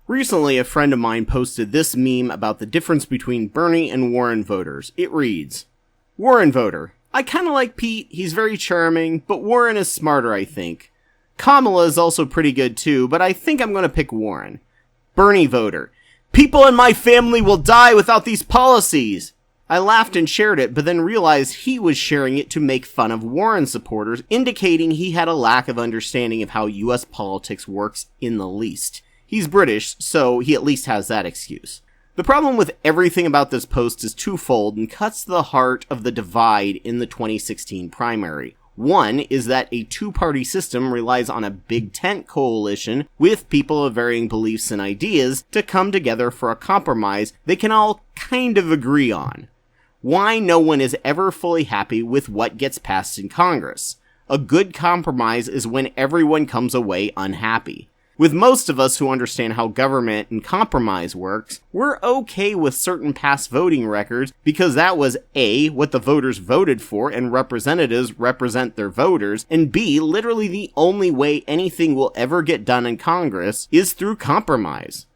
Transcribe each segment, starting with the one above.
Recently, a friend of mine posted this meme about the difference between Bernie and Warren voters. It reads, Warren voter. I kinda like Pete, he's very charming, but Warren is smarter, I think. Kamala is also pretty good too, but I think I'm gonna pick Warren. Bernie voter. People in my family will die without these policies! I laughed and shared it, but then realized he was sharing it to make fun of Warren supporters, indicating he had a lack of understanding of how US politics works in the least. He's British, so he at least has that excuse. The problem with everything about this post is twofold and cuts to the heart of the divide in the 2016 primary. One is that a two-party system relies on a big tent coalition with people of varying beliefs and ideas to come together for a compromise they can all kind of agree on. Why no one is ever fully happy with what gets passed in Congress. A good compromise is when everyone comes away unhappy. With most of us who understand how government and compromise works, we're okay with certain past voting records because that was A, what the voters voted for and representatives represent their voters, and B, literally the only way anything will ever get done in Congress is through compromise.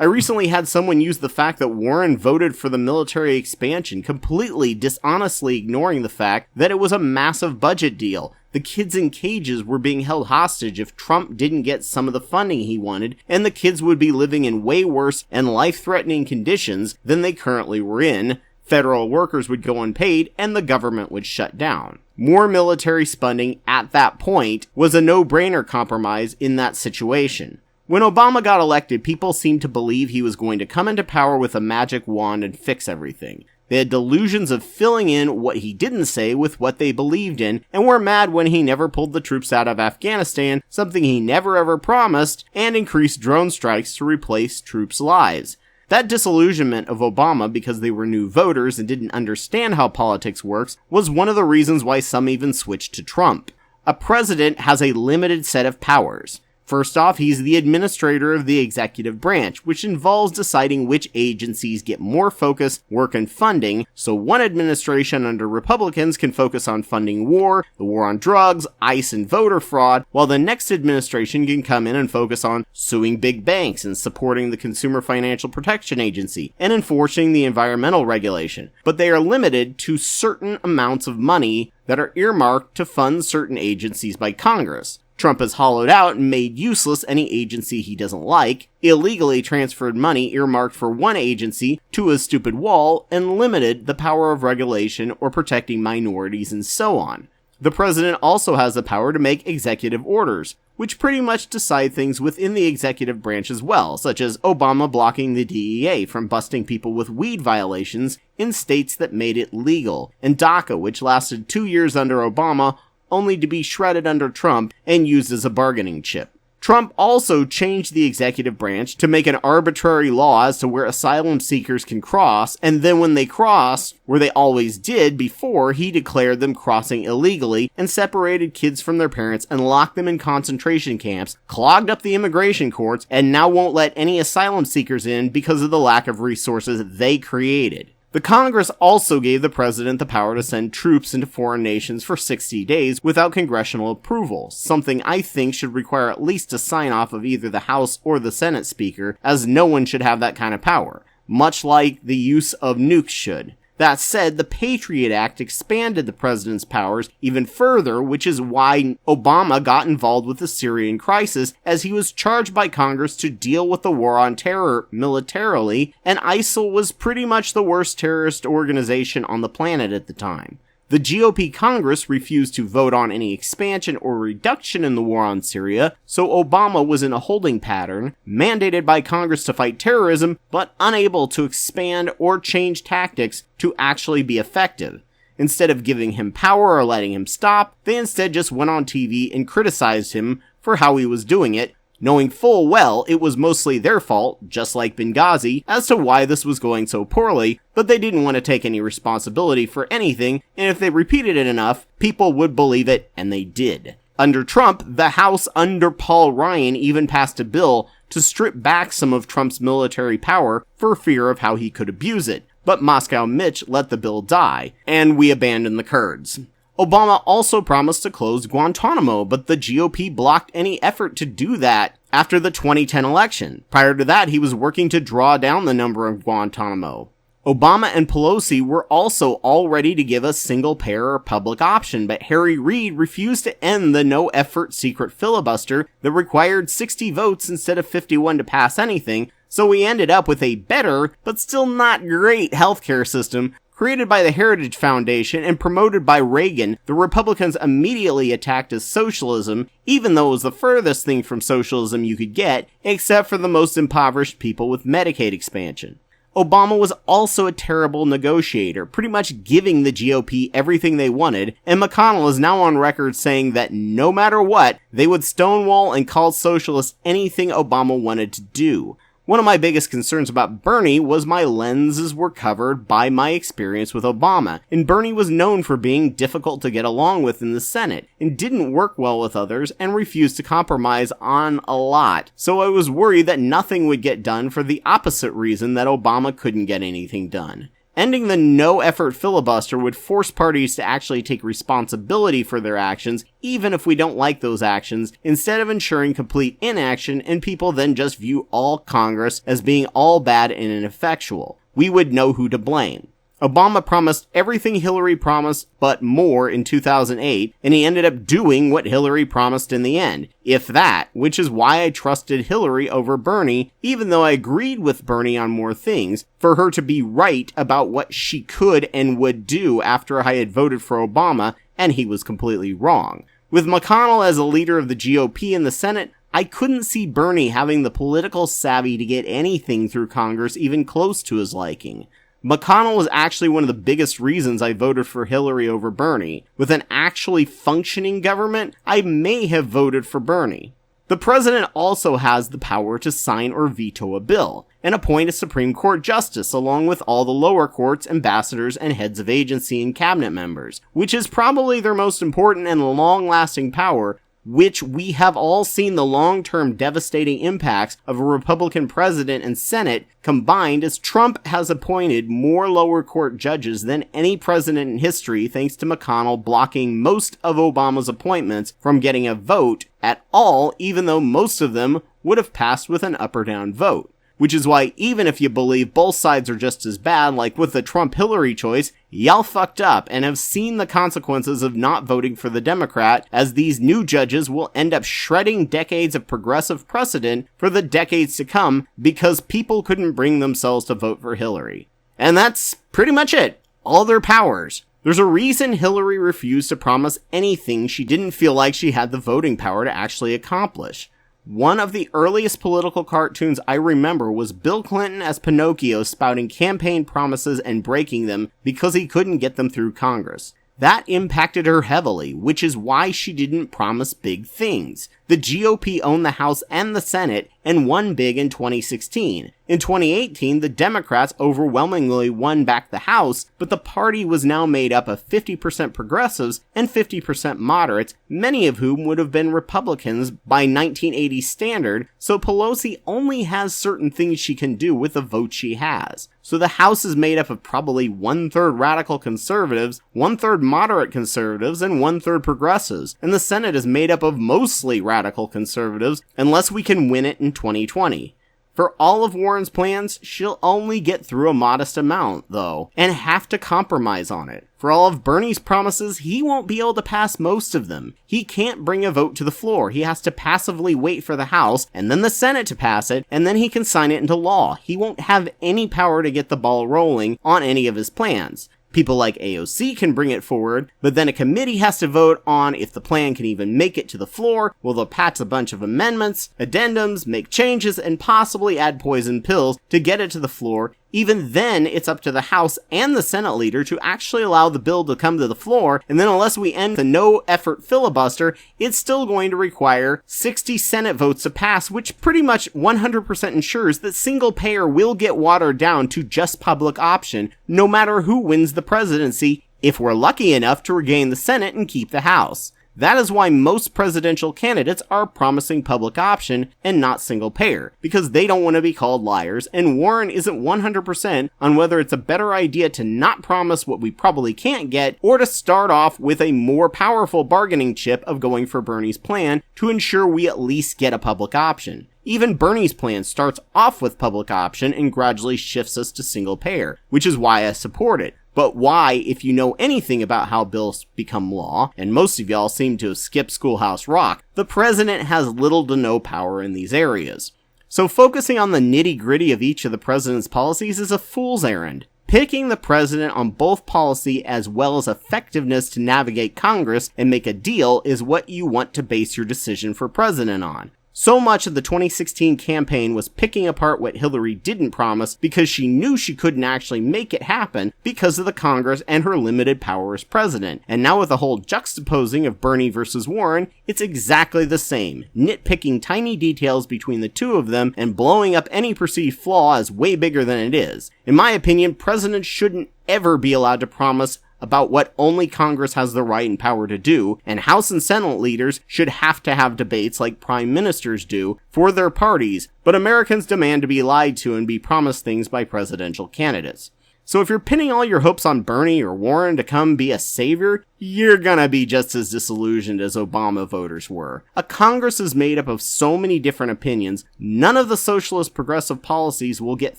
I recently had someone use the fact that Warren voted for the military expansion, completely dishonestly ignoring the fact that it was a massive budget deal. The kids in cages were being held hostage if Trump didn't get some of the funding he wanted, and the kids would be living in way worse and life-threatening conditions than they currently were in. Federal workers would go unpaid, and the government would shut down. More military spending at that point was a no-brainer compromise in that situation. When Obama got elected, people seemed to believe he was going to come into power with a magic wand and fix everything. They had delusions of filling in what he didn't say with what they believed in, and were mad when he never pulled the troops out of Afghanistan, something he never ever promised, and increased drone strikes to replace troops' lives. That disillusionment of Obama because they were new voters and didn't understand how politics works was one of the reasons why some even switched to Trump. A president has a limited set of powers. First off, he's the administrator of the executive branch, which involves deciding which agencies get more focus, work, and funding, so one administration under Republicans can focus on funding war, the war on drugs, ICE, and voter fraud, while the next administration can come in and focus on suing big banks and supporting the Consumer Financial Protection Agency and enforcing the environmental regulation. But they are limited to certain amounts of money that are earmarked to fund certain agencies by Congress. Trump has hollowed out and made useless any agency he doesn't like, illegally transferred money earmarked for one agency to a stupid wall, and limited the power of regulation or protecting minorities and so on. The president also has the power to make executive orders, which pretty much decide things within the executive branch as well, such as Obama blocking the DEA from busting people with weed violations in states that made it legal, and DACA, which lasted 2 years under Obama, only to be shredded under Trump and used as a bargaining chip. Trump also changed the executive branch to make an arbitrary law as to where asylum seekers can cross, and then when they cross, where they always did before, he declared them crossing illegally and separated kids from their parents and locked them in concentration camps, clogged up the immigration courts, and now won't let any asylum seekers in because of the lack of resources they created. The Congress also gave the president the power to send troops into foreign nations for 60 days without congressional approval, something I think should require at least a sign-off of either the House or the Senate Speaker, as no one should have that kind of power, much like the use of nukes should. That said, the Patriot Act expanded the president's powers even further, which is why Obama got involved with the Syrian crisis, as he was charged by Congress to deal with the war on terror militarily, and ISIL was pretty much the worst terrorist organization on the planet at the time. The GOP Congress refused to vote on any expansion or reduction in the war on Syria, so Obama was in a holding pattern, mandated by Congress to fight terrorism, but unable to expand or change tactics to actually be effective. Instead of giving him power or letting him stop, they instead just went on TV and criticized him for how he was doing it, knowing full well it was mostly their fault, just like Benghazi, as to why this was going so poorly, but they didn't want to take any responsibility for anything, and if they repeated it enough, people would believe it, and they did. Under Trump, the House under Paul Ryan even passed a bill to strip back some of Trump's military power for fear of how he could abuse it, but Moscow Mitch let the bill die, and we abandoned the Kurds. Obama also promised to close Guantanamo, but the GOP blocked any effort to do that after the 2010 election. Prior to that, he was working to draw down the number of Guantanamo. Obama and Pelosi were also all ready to give a single-payer or public option, but Harry Reid refused to end the no-effort secret filibuster that required 60 votes instead of 51 to pass anything, so we ended up with a better, but still not great healthcare system created by the Heritage Foundation and promoted by Reagan. The Republicans immediately attacked as socialism, even though it was the furthest thing from socialism you could get, except for the most impoverished people with Medicaid expansion. Obama was also a terrible negotiator, pretty much giving the GOP everything they wanted, and McConnell is now on record saying that no matter what, they would stonewall and call socialists anything Obama wanted to do. One of my biggest concerns about Bernie was my lenses were covered by my experience with Obama, and Bernie was known for being difficult to get along with in the Senate, and didn't work well with others, and refused to compromise on a lot. So I was worried that nothing would get done for the opposite reason that Obama couldn't get anything done. Ending the no-effort filibuster would force parties to actually take responsibility for their actions, even if we don't like those actions, instead of ensuring complete inaction and people then just view all Congress as being all bad and ineffectual. We would know who to blame. Obama promised everything Hillary promised, but more in 2008, and he ended up doing what Hillary promised in the end, if that, which is why I trusted Hillary over Bernie, even though I agreed with Bernie on more things, for her to be right about what she could and would do after I had voted for Obama, and he was completely wrong. With McConnell as a leader of the GOP in the Senate, I couldn't see Bernie having the political savvy to get anything through Congress even close to his liking. McConnell was actually one of the biggest reasons I voted for Hillary over Bernie. With an actually functioning government, I may have voted for Bernie. The president also has the power to sign or veto a bill, and appoint a Supreme Court justice along with all the lower courts, ambassadors, and heads of agency and cabinet members, which is probably their most important and long-lasting power, which we have all seen the long-term devastating impacts of a Republican president and Senate combined, as Trump has appointed more lower court judges than any president in history, thanks to McConnell blocking most of Obama's appointments from getting a vote at all, even though most of them would have passed with an up or down vote. Which is why, even if you believe both sides are just as bad, like with the Trump-Hillary choice, y'all fucked up and have seen the consequences of not voting for the Democrat, as these new judges will end up shredding decades of progressive precedent for the decades to come because people couldn't bring themselves to vote for Hillary. And that's pretty much it. All their powers. There's a reason Hillary refused to promise anything she didn't feel like she had the voting power to actually accomplish. One of the earliest political cartoons I remember was Bill Clinton as Pinocchio spouting campaign promises and breaking them because he couldn't get them through Congress. That impacted her heavily, which is why she didn't promise big things. The GOP owned the House and the Senate and won big in 2016. In 2018, the Democrats overwhelmingly won back the House, but the party was now made up of 50% progressives and 50% moderates, many of whom would have been Republicans by 1980 standard, so Pelosi only has certain things she can do with the vote she has. So the House is made up of probably 1/3 radical conservatives, 1/3 moderate conservatives, and 1/3 progressives, and the Senate is made up of mostly radical conservatives, unless we can win it in 2020. For all of Warren's plans, she'll only get through a modest amount, though, and have to compromise on it. For all of Bernie's promises, he won't be able to pass most of them. He can't bring a vote to the floor. He has to passively wait for the House, and then the Senate to pass it, and then he can sign it into law. He won't have any power to get the ball rolling on any of his plans. People like AOC can bring it forward, but then a committee has to vote on if the plan can even make it to the floor. Well, they'll pass a bunch of amendments, addendums, make changes, and possibly add poison pills to get it to the floor. Even then, it's up to the House and the Senate leader to actually allow the bill to come to the floor, and then unless we end the no-effort filibuster, it's still going to require 60 Senate votes to pass, which pretty much 100% ensures that single-payer will get watered down to just public option, no matter who wins the presidency, if we're lucky enough to regain the Senate and keep the House. That is why most presidential candidates are promising public option and not single payer, because they don't want to be called liars, and Warren isn't 100% on whether it's a better idea to not promise what we probably can't get, or to start off with a more powerful bargaining chip of going for Bernie's plan to ensure we at least get a public option. Even Bernie's plan starts off with public option and gradually shifts us to single payer, which is why I support it. But why, if you know anything about how bills become law, and most of y'all seem to have skipped Schoolhouse Rock, the president has little to no power in these areas. So focusing on the nitty-gritty of each of the president's policies is a fool's errand. Picking the president on both policy as well as effectiveness to navigate Congress and make a deal is what you want to base your decision for president on. So much of the 2016 campaign was picking apart what Hillary didn't promise because she knew she couldn't actually make it happen because of the Congress and her limited power as president. And now with the whole juxtaposing of Bernie versus Warren, it's exactly the same, nitpicking tiny details between the two of them and blowing up any perceived flaw as way bigger than it is. In my opinion, presidents shouldn't ever be allowed to promise about what only Congress has the right and power to do, and House and Senate leaders should have to have debates like prime ministers do for their parties, but Americans demand to be lied to and be promised things by presidential candidates. So if you're pinning all your hopes on Bernie or Warren to come be a savior, you're gonna be just as disillusioned as Obama voters were. A Congress is made up of so many different opinions, none of the socialist progressive policies will get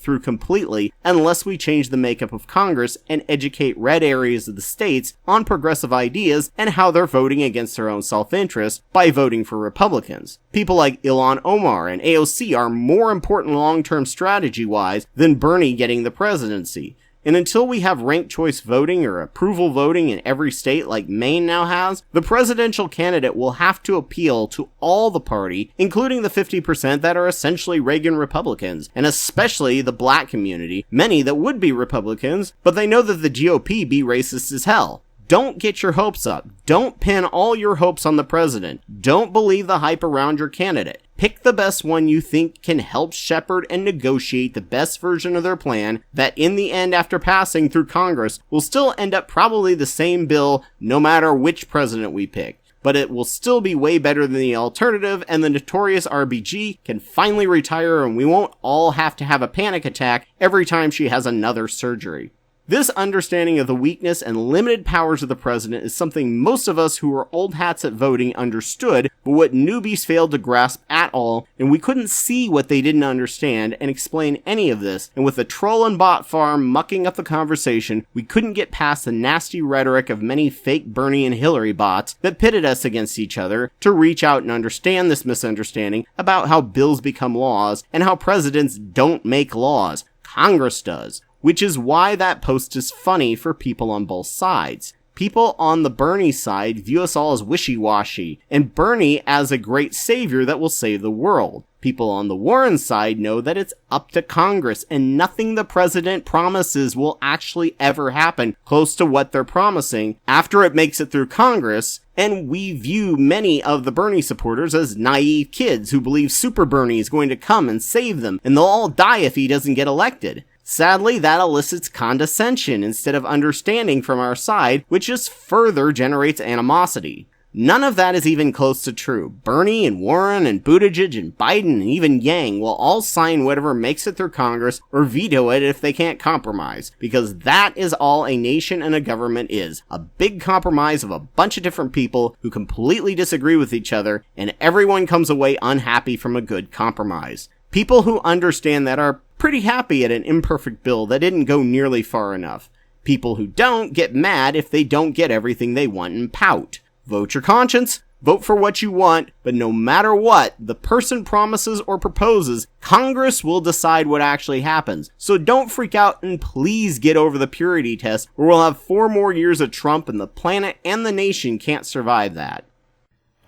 through completely unless we change the makeup of Congress and educate red areas of the states on progressive ideas and how they're voting against their own self-interest by voting for Republicans. People like Ilhan Omar and AOC are more important long-term strategy-wise than Bernie getting the presidency. And until we have ranked choice voting or approval voting in every state like Maine now has, the presidential candidate will have to appeal to all the party, including the 50% that are essentially Reagan Republicans, and especially the black community, many that would be Republicans, but they know that the GOP be racist as hell. Don't get your hopes up. Don't pin all your hopes on the president. Don't believe the hype around your candidate. Pick the best one you think can help shepherd and negotiate the best version of their plan that in the end after passing through Congress will still end up probably the same bill no matter which president we pick. But it will still be way better than the alternative, and the notorious RBG can finally retire and we won't all have to have a panic attack every time she has another surgery. This understanding of the weakness and limited powers of the president is something most of us who are old hats at voting understood, but what newbies failed to grasp at all, and we couldn't see what they didn't understand and explain any of this, and with the troll and bot farm mucking up the conversation, we couldn't get past the nasty rhetoric of many fake Bernie and Hillary bots that pitted us against each other to reach out and understand this misunderstanding about how bills become laws and how presidents don't make laws. Congress does. Which is why that post is funny for people on both sides. People on the Bernie side view us all as wishy-washy, and Bernie as a great savior that will save the world. People on the Warren side know that it's up to Congress, and nothing the president promises will actually ever happen close to what they're promising after it makes it through Congress, and we view many of the Bernie supporters as naive kids who believe Super Bernie is going to come and save them, and they'll all die if he doesn't get elected. Sadly, that elicits condescension instead of understanding from our side, which just further generates animosity. None of that is even close to true. Bernie and Warren and Buttigieg and Biden and even Yang will all sign whatever makes it through Congress or veto it if they can't compromise, because that is all a nation and a government is. A big compromise of a bunch of different people who completely disagree with each other, and everyone comes away unhappy from a good compromise. People who understand that are pretty happy at an imperfect bill that didn't go nearly far enough. People who don't get mad if they don't get everything they want and pout. Vote your conscience, vote for what you want, but no matter what the person promises or proposes, Congress will decide what actually happens. So don't freak out and please get over the purity test, or we'll have 4 more years of Trump and the planet and the nation can't survive that.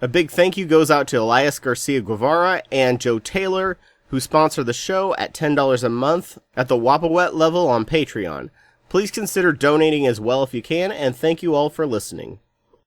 A big thank you goes out to Elias Garcia Guevara and Joe Taylor, who sponsor the show at $10 a month at the Wapawet level on Patreon. Please consider donating as well if you can, and thank you all for listening.